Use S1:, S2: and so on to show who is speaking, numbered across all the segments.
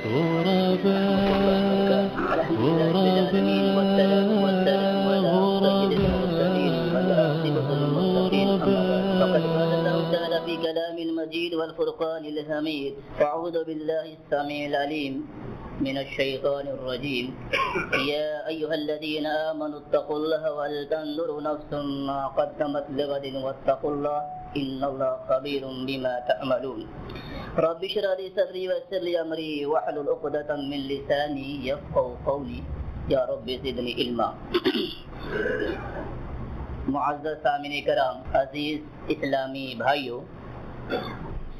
S1: غرباء غرباء
S2: في كلام المجيد والفرقان الحميد. أعوذ بالله السميع العليم من الشيطان الرجيم. يا أيها الذين آمنوا اتقوا الله ولتنظر نفس ما قدمت لغد واتقوا الله إن الله خبير بما تعملون. رب اشرح لي صدري ويسر لي أمري واحلل عقدة من لساني يفقهوا قولي. یا رب زدنی علما. معزز سامعین کرام، عزیز اسلامی بھائیوں،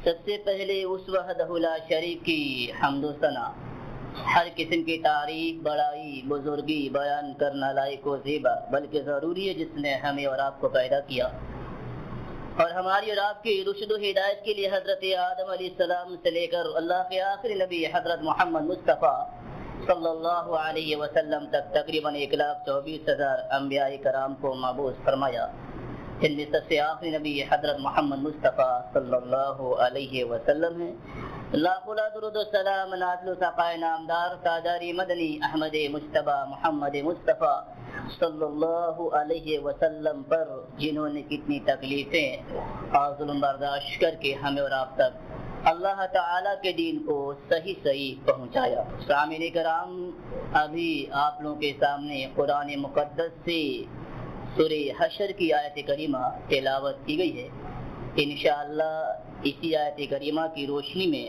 S2: سب سے پہلے اس وحدہ لا شریک کی حمد و ثنا، ہر قسم کی تعریف، بڑائی، بزرگی بیان کرنا لائق و زیبا بلکہ ضروری ہے، جس نے ہمیں اور آپ کو پیدا کیا اور ہماری اور آپ کی رشد و ہدایت کے لیے حضرت آدم علیہ السلام سے لے کر اللہ کے آخری نبی حضرت محمد مصطفیٰ صلی اللہ علیہ وسلم تک تقریباً 1,24,000 انبیاء کرام کو مبعوث فرمایا، جن میں سب سے آخری نبی حضرت محمد مصطفیٰ صلی اللہ علیہ وسلم ہیں۔ لاکھوں درود و سلام نازل و سقائے نامدار تاجاری مدنی احمد مجتبی محمد مصطفیٰ صلی اللہ علیہ وسلم پر، جنہوں نے کتنی تکلیفیں اور ظلم برداشت کر کے ہمیں اور آپ تک اللہ تعالیٰ کے دین کو صحیح پہنچایا۔ سامعین کرام، ابھی آپ لوگوں کے سامنے قرآن مقدس سے سورہ حشر کی آیت کریمہ تلاوت کی گئی ہے۔ انشاءاللہ اسی آیت کریمہ کی روشنی میں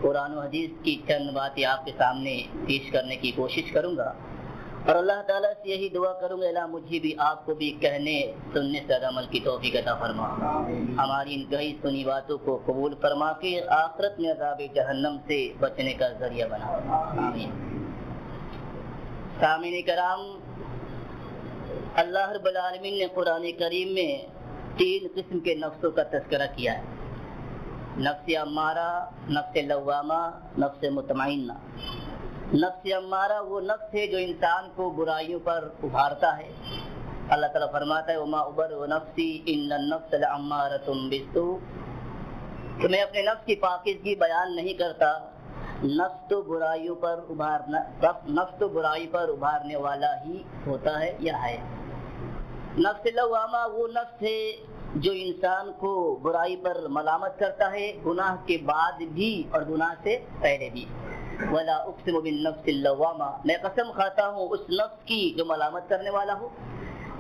S2: قرآن و حدیث کی چند باتیں آپ کے سامنے پیش کرنے کی کوشش کروں گا، اور اللہ تعالیٰ سے یہی دعا کروں گا، اللہ مجھے بھی آپ کو بھی کہنے سننے سے عمل کی توفیق عطا فرما، ہماری ان کئی سنی باتوں کو قبول فرما کے آخرت میں عذاب جہنم سے بچنے کا ذریعہ بنا، آمین۔ سامعین کرام، اللہ رب العالمین نے قرآن کریم میں 3 قسم کے نفسوں کا تذکرہ کیا ہے: نفس امارہ، نفس لوامہ، نفس مطمئنہ۔ نفس امارہ وہ نفس ہے جو انسان کو برائیوں پر ابھارتا ہے۔ اللہ تعالیٰ فرماتا ہے وما ابرئ نفسی ان النفس لامارۃ بالسوء، کہ میں اپنے نفس کی پاکیزگی بیان نہیں کرتا، نفس تو برائی پر ابھارنے والا ہی ہوتا ہے یا ہے۔ نفس لوامہ وہ نفس ہے جو انسان کو برائی پر ملامت کرتا ہے، گناہ کے بعد بھی اور گناہ سے پہلے بھی۔ ولا اقسم بالنفس اللوامہ، میں قسم کھاتا ہوں اس نفس کی جو ملامت کرنے والا ہو۔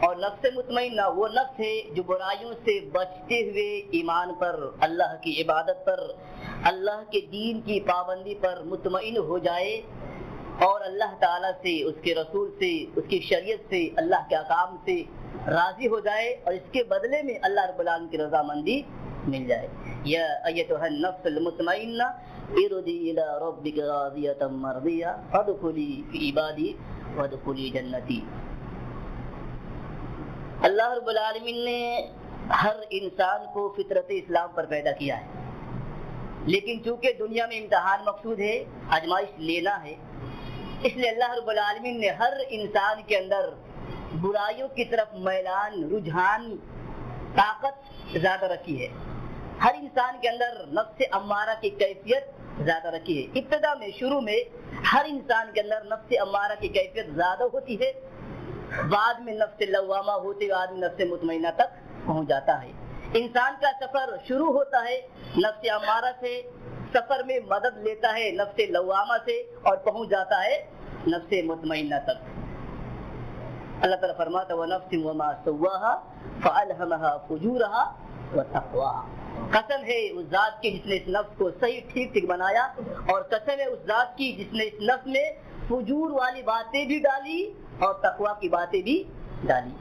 S2: اور نفس مطمئنہ وہ نفس ہے جو برائیوں سے بچتے ہوئے ایمان پر، اللہ کی عبادت پر، اللہ کے دین کی پابندی پر مطمئن ہو جائے اور اللہ تعالیٰ سے، اس کے رسول سے، اس کی شریعت سے، اللہ کے احکام سے راضی ہو جائے، اور اس کے بدلے میں اللہ رب العالمین کی رضامندی مل جائے۔ یا ایتھا النفس المطمئنہ ارجعی الی ربک راضیۃ مرضیہ فادخلی فی عبادی وادخلی جنتی۔ اللہ رب العالمین نے ہر انسان کو فطرت اسلام پر پیدا کیا ہے، لیکن چونکہ دنیا میں امتحان مقصود ہے، آزمائش لینا ہے، اس لیے اللہ رب العالمین نے ہر انسان کے اندر برائیوں کی طرف میلان، رجحان، طاقت زیادہ رکھی ہے۔ ہر انسان کے اندر نفس امارہ کی کیفیت زیادہ رکھی ہے۔ ابتدا میں، شروع میں ہر انسان کے اندر نفس امارہ کی کیفیت زیادہ ہوتی ہے، بعد میں نفس لوامہ ہوتے ہوئے آدمی نفس مطمئنہ تک پہنچ جاتا ہے۔ انسان کا سفر شروع ہوتا ہے نفس امارہ سے، سفر میں مدد لیتا ہے نفس لوامہ سے، اور پہنچ جاتا ہے نفس مطمئنہ تک۔ اللہ تعالیٰ فرماتا ہے وَنَفْسٍ وَمَا سَوَّاهَا فَأَلْهَمَهَا فُجُورَهَا وَتَقْوَاهَا۔ قسم ہے اس ذات کی جس نے اس نفس کو صحیح ٹھیک بنایا، اور قسم ہے اس ذات کی جس نے اس نفس میں فجور والی باتیں بھی ڈالی اور تقویٰ کی باتیں بھی ڈالی۔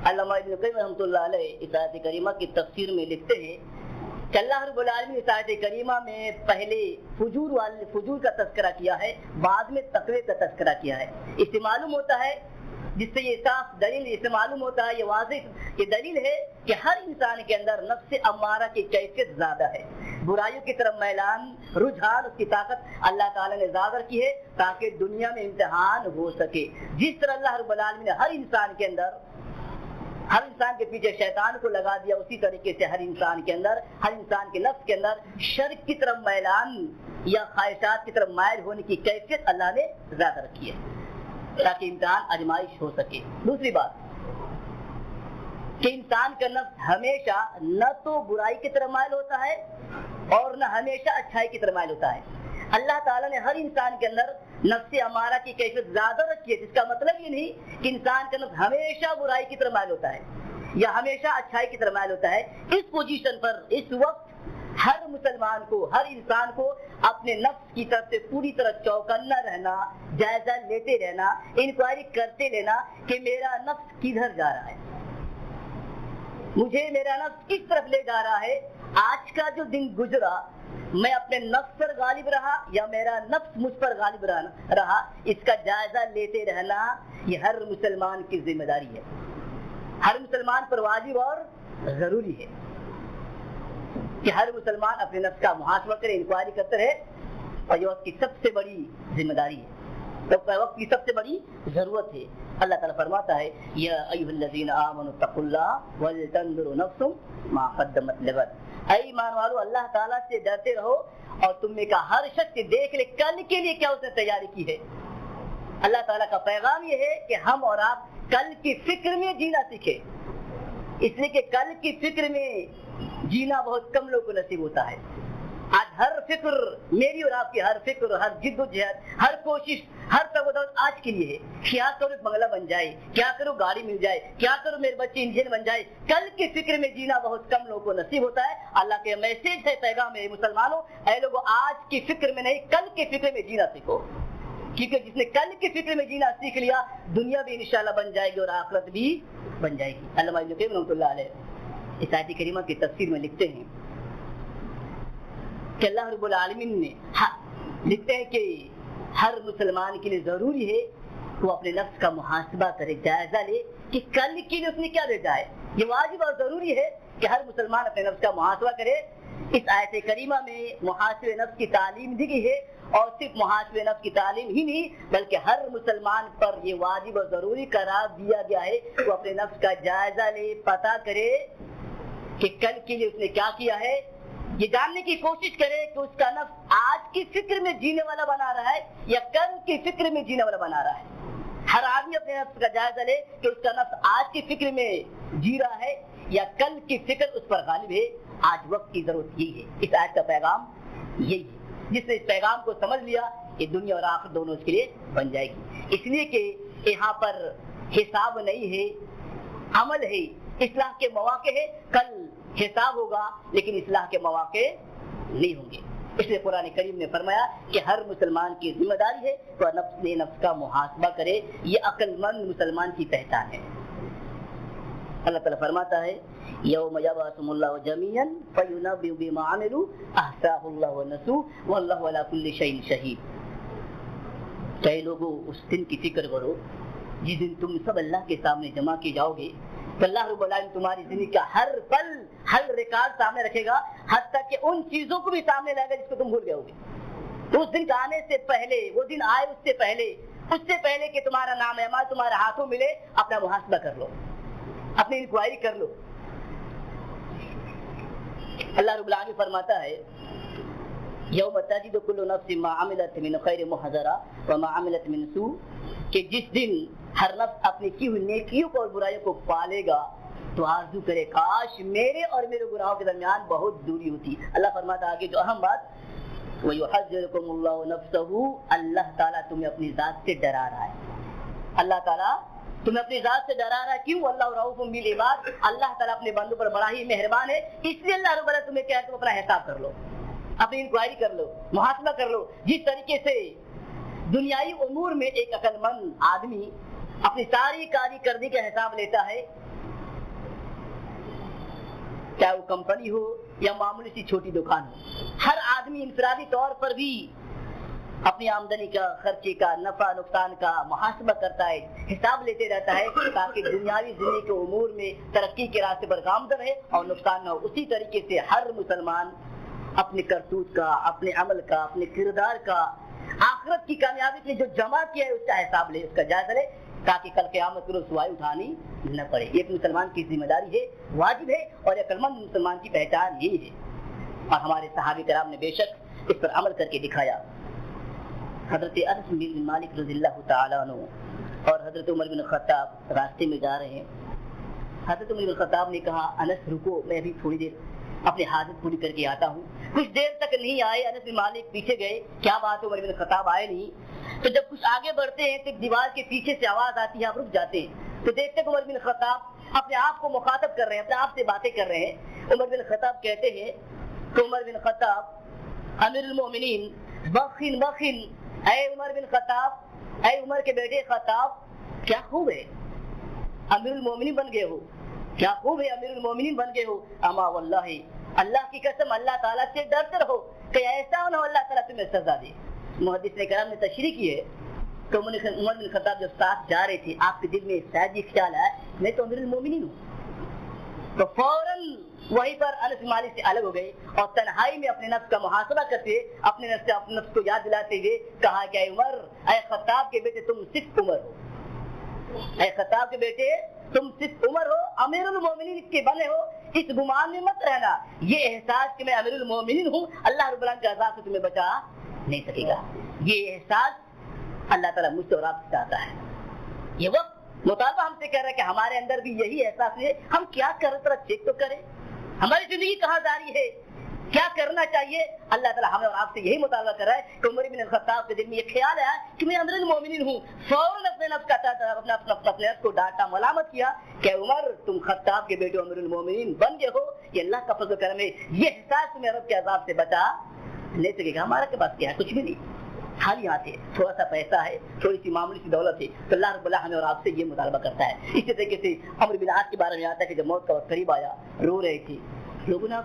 S2: علامہ ابن قیم رحمۃ اللہ علیہ اس آیت کریمہ کی تفسیر میں لکھتے ہیں کہ اللہ رب العالمین اس آیت کریمہ میں پہلے فجور کا تذکرہ کیا ہے، بعد میں تقوی کا تذکرہ کیا ہے۔ اس سے معلوم ہوتا ہے، جس سے یہ صاف دلیل، اس سے معلوم ہوتا ہے، یہ واضح یہ دلیل ہے کہ ہر انسان کے اندر نفس امارہ کی کیفیت زیادہ ہے، برائیوں کی طرف میلان، رجحان، اس کی طاقت اللہ تعالیٰ نے زیادہ رکھی ہے تاکہ دنیا میں امتحان ہو سکے۔ جس طرح اللہ رب العالمین نے ہر انسان کے اندر ہر انسان کے پیچھے شیطان کو لگا دیا، اسی طریقے سے ہر انسان کے اندر، ہر انسان کے نفس کے اندر شرک کی طرف میلان یا خواہشات کی طرف مائل ہونے کی کیفیت اللہ نے زیادہ رکھی ہے تاکہ امتحان آزمائش ہو سکے۔ دوسری بات کہ انسان کا نفس ہمیشہ نہ تو برائی کی طرف مائل ہوتا ہے اور نہ ہمیشہ اچھائی کی طرف مائل ہوتا ہے۔ اللہ تعالیٰ نے ہر انسان کے اندر نفس امارہ کی کیفیت زیادہ رکھی ہے، جس کا مطلب یہ نہیں کہ انسان کا نفس ہمیشہ برائی کی طرف مائل ہوتا ہے یا ہمیشہ اچھائی کی طرف مائل ہوتا ہے۔ اس پوزیشن پر اس وقت ہر مسلمان کو، ہر انسان کو اپنے نفس کی طرف سے پوری طرح چوکنا رہنا، جائزہ لیتے رہنا، انکوائری کرتے لینا کہ میرا نفس کدھر جا رہا ہے، مجھے میرا نفس کس طرف لے جا رہا ہے۔ آج کا جو دن گزرا میں اپنے نفس پر غالب رہا یا میرا نفس مجھ پر غالب رہا، اس کا جائزہ لیتے رہنا یہ ہر مسلمان کی ذمہ داری ہے، ہر مسلمان پر واجب اور ضروری ہے کہ ہر مسلمان اپنے نفس کا محاسبہ کرے، انکوائری کرتے رہے، اور یہ وقت کی سب سے بڑی ذمہ داری ہے، وقت کی سب سے بڑی ضرورت ہے۔ اللہ تعالیٰ فرماتا ہے یا ایھا الذین آمنوا اتقوا اللہ ولتنظر نفس ما قدمت لغد، اے ایمان والو اللہ تعالیٰ سے ڈرتے رہو اور تم میں کا ہر شخص دیکھ لے کل کے لیے کیا اس نے تیاری کی ہے۔ اللہ تعالیٰ کا پیغام یہ ہے کہ ہم اور آپ کل کی فکر میں جینا سیکھیں، اس لیے کہ کل کی فکر میں جینا بہت کم لوگوں کو نصیب ہوتا ہے۔ آج ہر فکر، میری اور آپ کی ہر فکر، ہر جد و جہد، ہر کوشش، ہر تودد آج کے لیے ہے، کیا کرو ایک بنگلہ بن جائے، کیا کرو گاڑی مل جائے، کیا کرو میرے بچے انجینئر بن جائے۔ کل کی فکر میں جینا بہت کم لوگوں کو نصیب ہوتا ہے۔ اللہ کے میسج ہے، پیغام ہے مسلمانوں، اے لوگوں آج کی فکر میں نہیں کل کی فکر میں جینا سیکھو، کیونکہ جس نے کل کی فکر میں جینا سیکھ لیا دنیا بھی انشاءاللہ بن جائے گی اور آخرت بھی بن جائے گی۔ علامہ ابن القیم رحمۃ اللہ علیہ اس آیت کریمہ کی تفسیر میں لکھتے ہیں کہ اللہ رب العالمین نے لکھتے ہیں کہ ہر مسلمان کے لیے ضروری ہے وہ اپنے نفس کا محاسبہ کرے، جائزہ لے کہ کل کے لیے اس نے کیا بھیجا ہے۔ یہ واجب اور ضروری ہے کہ ہر مسلمان اپنے نفس کا محاسبہ کرے۔ اس آیت کریمہ میں محاسبہ نفس کی تعلیم دی گئی ہے، اور صرف محاسبہ نفس کی تعلیم ہی نہیں بلکہ ہر مسلمان پر یہ واجب اور ضروری قرار دیا گیا ہے وہ اپنے نفس کا جائزہ لے، پتہ کرے کہ کل کے لیے اس نے کیا کیا ہے، یہ جاننے کی کوشش کرے کہ اس کا نفس آج کی فکر میں جینے والا بنا رہا ہے یا کل کی فکر میں جینے والا بنا رہا ہے۔ ہر آدمی اپنے نفس کا جائزہ لے کہ اس کا نفس آج کی فکر میں جی رہا ہے یا کل کی فکر اس پر غالب ہے۔ آج وقت کی ضرورت یہی ہے، اس آیت کا پیغام یہی ہے۔ جس نے اس پیغام کو سمجھ لیا یہ دنیا اور آخرت دونوں اس کے لیے بن جائے گی، اس لیے کہ یہاں پر حساب نہیں ہے، عمل ہے، اصلاح کے مواقع ہے۔ کل حساب ہوگا لیکن اصلاح کے مواقع نہیں ہوں گے، اس لیے قرآن کریم نے فرمایا کہ ہر مسلمان کی ذمہ داری ہے تو نفس کا محاسبہ کرے، یہ عقل مند مسلمان کی پہچان ہے۔ اللہ تعالیٰ فرماتا ہے یوم یبعثہم اللہ جمیعا فینبئ بما عملوا احصاہ اللہ ونسوہ واللہ علی کل شیء شہید۔ اے لوگوں اس دن کی فکر کرو جس دن تم سب اللہ کے سامنے جمع کیے جاؤ گے تو اللہ رب العالمین تمہاری زندگی کا ہر پل ہر ریکارڈ سامنے رکھے گا، حتیٰ کہ ان چیزوں کو بھی سامنے لائے گا جس کو تم بھول گئے ہوگے۔ تو اس دن کا آنے سے پہلے، وہ دن آئے اس سے پہلے کہ تمہارا نام اعمال تمہارے ہاتھوں ملے، اپنا محاسبہ کر لو، اپنی انکوائری کر لو۔ اللہ رب العالمین فرماتا ہے یوم تجد کل نفس ما عملت من خیر محضرا وما عملت من سوء، کہ جس دن ہر نفس اپنی کی ہوئی نیکیوں کو اور برائیوں کو پالے گا تو آرزو کرے کاش میرے اور میرے گناہوں کے درمیان بہت دوری ہوتی۔ اللہ فرماتا آگے جو اہم بات وَيُحَذِّرُكُمُ اللَّهُ نَفْسَهُ، اللہ تعالیٰ تمہیں اپنی ذات سے ڈرا رہا ہے، اللہ تعالیٰ تمہیں اپنی ذات سے ڈرا رہا ہے۔ کیوں؟ اللہ رؤوف بالعباد، اللہ تعالیٰ اپنے بندوں پر بڑا ہی مہربان ہے، اس لیے اللہ رب العالمین تمہیں کہہ تم اپنا حساب کر لو، اپنی انکوائری کر لو، محاسبہ کر لو۔ جس طریقے سے دنیائی امور میں ایک عقل مند آدمی اپنی ساری کارکردگی کا حساب لیتا ہے، چاہے وہ کمپنی ہو یا معمولی سی چھوٹی دکان ہو، ہر آدمی انفرادی طور پر بھی اپنی آمدنی کا، خرچے کا، نفع نقصان کا محاسبہ کرتا ہے، حساب لیتے رہتا ہے تاکہ دنیاوی زندگی کے امور میں ترقی کے راستے پر گامزن رہے اور نقصان نہ ہو۔ اسی طریقے سے ہر مسلمان اپنے کرتوت کا، اپنے عمل کا، اپنے کردار کا، آخرت کی کامیابی کے لیے جو جمع کیا ہے اس کا حساب لے، اس کا جائزہ لے تاکہ کل قیامت کو رسوائی اٹھانی نہ پڑے. ایک مسلمان کی ذمہ داری ہے, واجب ہے, اور عقلمند مسلمان کی پہچان یہی ہے. اور ہمارے صحابہ کرام نے بے شک اس پر عمل کر کے دکھایا. حضرت انس بن مالک رضی اللہ تعالیٰ عنہ اور حضرت عمر بن خطاب راستے میں جا رہے ہیں. حضرت عمر بن خطاب نے کہا انس رکو, میں ابھی تھوڑی دیر اپنی حاجت پوری کر کے آتا ہوں. کچھ دیر تک نہیں آئے. انس بن مالک پیچھے گئے, کیا بات ہے عمر بن خطاب آئے نہیں. تو جب کچھ آگے بڑھتے ہیں تو دیوار کے پیچھے سے آواز آتی ہے, آپ رک جاتے ہیں. تو دیکھتے ہیں عمر بن خطاب اپنے آپ کو مخاطب کر رہے ہیں, اپنے آپ سے باتیں کر رہے ہیں. عمر بن خطاب کہتے ہیں کہ عمر بن خطاب امیر المومنین بخن بخن, اے عمر بن خطاب, اے عمر کے بیٹے خطاب, کیا خوب ہے امیر المومنین بن گئے ہو, کیا خوب ہے امیر المومنین بن گئے ہو. اما واللہ, اللہ کی قسم اللہ تعالیٰ سے ڈرتے رہو کہ ایسا نہ ہو اللہ تعالیٰ تمہیں سزا دے. محدثین کرام نے تشریح کی ہے کہ عمر بن خطاب جب ساتھ جا رہے تھے آپ کے دل میں شاید یہ خیال آیا میں تو امیر المومنین ہوں. تو فوراً وہیں پر انس بن مالک سے الگ ہو گئے اور تنہائی میں اپنے نفس کا محاسبہ کرتے, اپنے نفس کو یاد دلاتے ہوئے کہا کہ اے عمر, اے خطاب کے بیٹے تم صرف عمر ہو, اے خطاب کے بیٹے تم صرف عمر ہو, امیر المومنین کے بنے ہو. اس گمان میں مت رہنا, یہ احساس کہ میں امیر المومنین ہوں اللہ رب العالمین کے عذاب سے تمہیں بچا نہیں سکے گا. یہ احساس اللہ تعالیٰ مجھ سے اور آپ سے چاہتا ہے. یہ وقت مطالبہ ہم سے کہہ رہا ہے کہ ہمارے اندر بھی یہی احساس ہے. ہم کیا کر رہے تھوڑا چیک تو کریں, ہماری زندگی کہاں جاری ہے, کیا کرنا چاہیے. اللہ تعالیٰ ہمیں اور آپ سے یہی مطالبہ کر رہا ہے کہ عمر بن خطاب کے دل میں یہ خیال آیا کہ میں امیر المومنین ہوں. فوراً اپنے نفس کو ڈانٹا, ملامت کیا کہ عمر تم خطاب کے بیٹے امیر المومنین بن گئے ہو, یہ اللہ کا فضل و کرم ہے. یہ احساس تمہیں رب کے عذاب سے بچا نہیں سکے گا. ہمارے کے پاس کیا ہے, کچھ بھی نہیں, خالی ہاتھ ہے, تھوڑا سا پیسہ ہے, تھوڑی سی معمولی سی دولت ہے. تو اللہ رب العالمین ہمیں اور آپ سے یہ مطالبہ کرتا ہے. اسی طریقے سے عمرو بن عاص کے بارے میں آتا ہے کہ جب موت کا وقت قریب آیا رو رہے تھے. لوگوں نے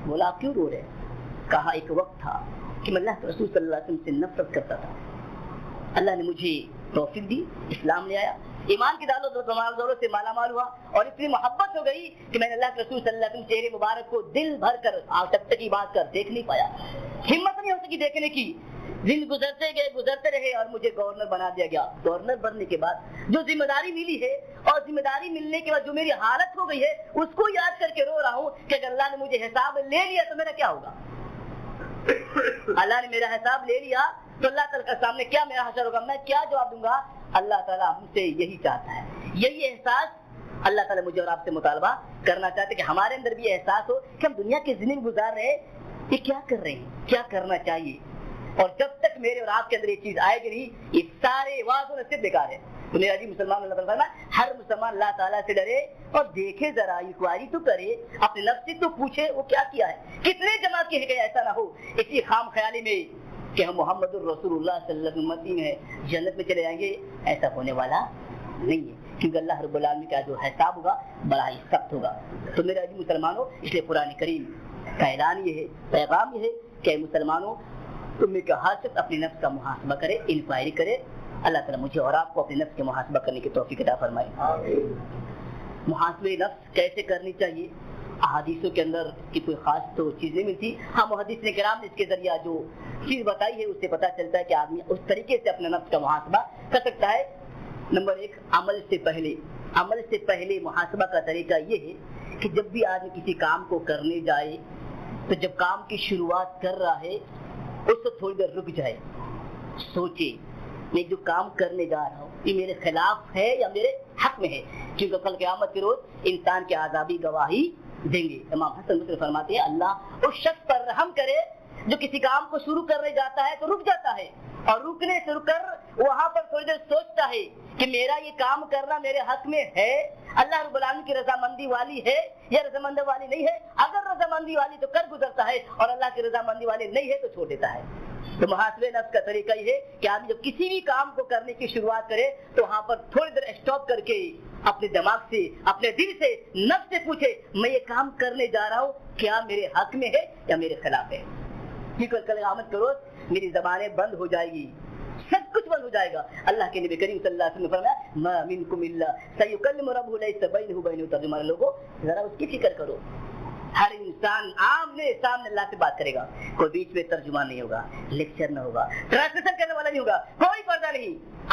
S2: بولا آپ کیوں رو رہے ہیں؟ کہا ایک وقت تھا کہ میں اللہ کے رسول صلی اللہ علیہ وسلم سے نفرت کرتا تھا. اللہ نے مجھے توفیق دی, اسلام لے آیا, ایمان کی دولت سے مالا مال ہوا اور اتنی محبت ہو گئی کہ میں نے اللہ کے رسول صلی اللہ علیہ وسلم چہرے مبارک کو دل بھر کر ٹکٹکی بات کر دیکھ نہیں پایا, ہمت نہیں ہو سکی دیکھنے کی. دن گزرتے رہے اور مجھے گورنر بنا دیا گیا. گورنر بننے کے بعد جو ذمہ داری ملی ہے اور ذمہ داری ملنے کے بعد جو میری حالت ہو گئی ہے اس کو یاد کر کے رو رہا ہوں کہ اگر اللہ نے مجھے حساب لے لیا تو میرا کیا ہوگا. اللہ نے میرا حساب لے لیا تو اللہ تعالیٰ کے سامنے کیا میرا حشر ہوگا, میں کیا جواب دوں گا. اللہ تعالیٰ ہم سے یہی چاہتا ہے, یہی احساس اللہ تعالیٰ مجھے اور آپ سے مطالبہ کرنا چاہتے کہ ہمارے اندر بھی احساس ہو کہ ہم دنیا کی زندگی گزار رہے ہیں, یہ کیا کر رہے ہیں, کیا کرنا چاہیے. اور جب تک میرے اور آپ کے اندر یہ چیز آئے گی نہیں, یہ سارے واضح و نصیب بیکار ہے. تو میرا جی مسلمان اللہ تعالیٰ ہر مسلمان اللہ تعالیٰ سے ڈرے اور دیکھے ذرا انکوائری تو کرے, اپنے نفس سے تو پوچھے وہ کیا کیا ہے, کتنے جمع کیے گئے. ایسا نہ ہو اسی خام خیالی میں کہ ہم محمد الرسول اللہ صلی اللہ علیہ وسلم میں جنت میں چلے جائیں گے, ایسا ہونے والا نہیں ہے. کیونکہ اللہ رب العالمین کا جو حساب ہوگا بڑا ہی سخت ہوگا. تو میرے عزیز مسلمانوں, اس لیے قرآن کریم کا اعلان یہ ہے, پیغام یہ ہے کہ مسلمانوں تم میں کہ ہر شخص اپنے نفس کا محاسبہ کرے, انکوائری کرے. اللہ تعالیٰ مجھے اور آپ کو اپنے نفس کے محاسبہ کرنے کی توفیق عطا فرمائے. محاسبہ نفس کیسے کرنی چاہیے, احادیثوں کے اندر کی کوئی خاص تو چیز نہیں ملتی. ہاں محدثین کرام نے اس کے ذریعہ جو چیز بتائی ہے اس سے پتہ چلتا ہے کہ آدمی اس طریقے سے اپنے نفس کا محاسبہ کر سکتا ہے. نمبر 1, عمل سے پہلے محاسبہ کا طریقہ یہ ہے کہ جب بھی آدمی کسی کام کو کرنے جائے تو جب کام کی شروعات کر رہا ہے اس کو تھوڑی دیر رک جائے, سوچے میں جو کام کرنے جا رہا ہوں یہ میرے خلاف ہے یا میرے حق میں ہے. کیونکہ کل قیامت کے روز انسان کے عذابی گواہی دیں گے. امام حسن بصری فرماتے ہیں اللہ اس شخص پر رحم کرے جو کسی کام کو شروع کرنے جاتا ہے تو رک جاتا ہے, اور رکنے سے رک کر وہاں پر تھوڑی دیر سوچتا ہے کہ میرا یہ کام کرنا میرے حق میں ہے, اللہ رب العالمین کی رضامندی والی ہے یا رضامندی والی نہیں ہے. اگر رضامندی والی تو کر گزرتا ہے اور اللہ کی رضامندی والی نہیں ہے تو چھوڑ دیتا ہے. تو محاسبہ نفس کا طریقہ یہ ہے کہ آدمی جب کسی بھی کام کو کرنے کی شروعات کرے تو وہاں پر تھوڑی دیر اسٹاپ کر کے اپنے دماغ سے, اپنے دل سے, نفس سے پوچھے میں یہ کام کرنے جا رہا ہوں کیا میرے حق میں ہے یا میرے خلاف ہے. کل قیامت کے روز میری زبانیں بند ہو جائے گی, سب کچھ بند ہو جائے گا. اللہ کے نبی کریم صلی اللہ علیہ وسلم نے فرمایا ما منکم الا سیکلم ربہ لیس بینہ وبینہ ترجمان. لوگوں ذرا اس کی فکر کرو, ہر انسان آمنے سامنے اللہ سے بات کرے گا, کوئی بیچ میں ترجمہ نہیں ہوگا, لیکچر نہ ہوگا, ٹرانسلیشن کرنے والا نہیں ہوگا, کوئی پردہ نہیں.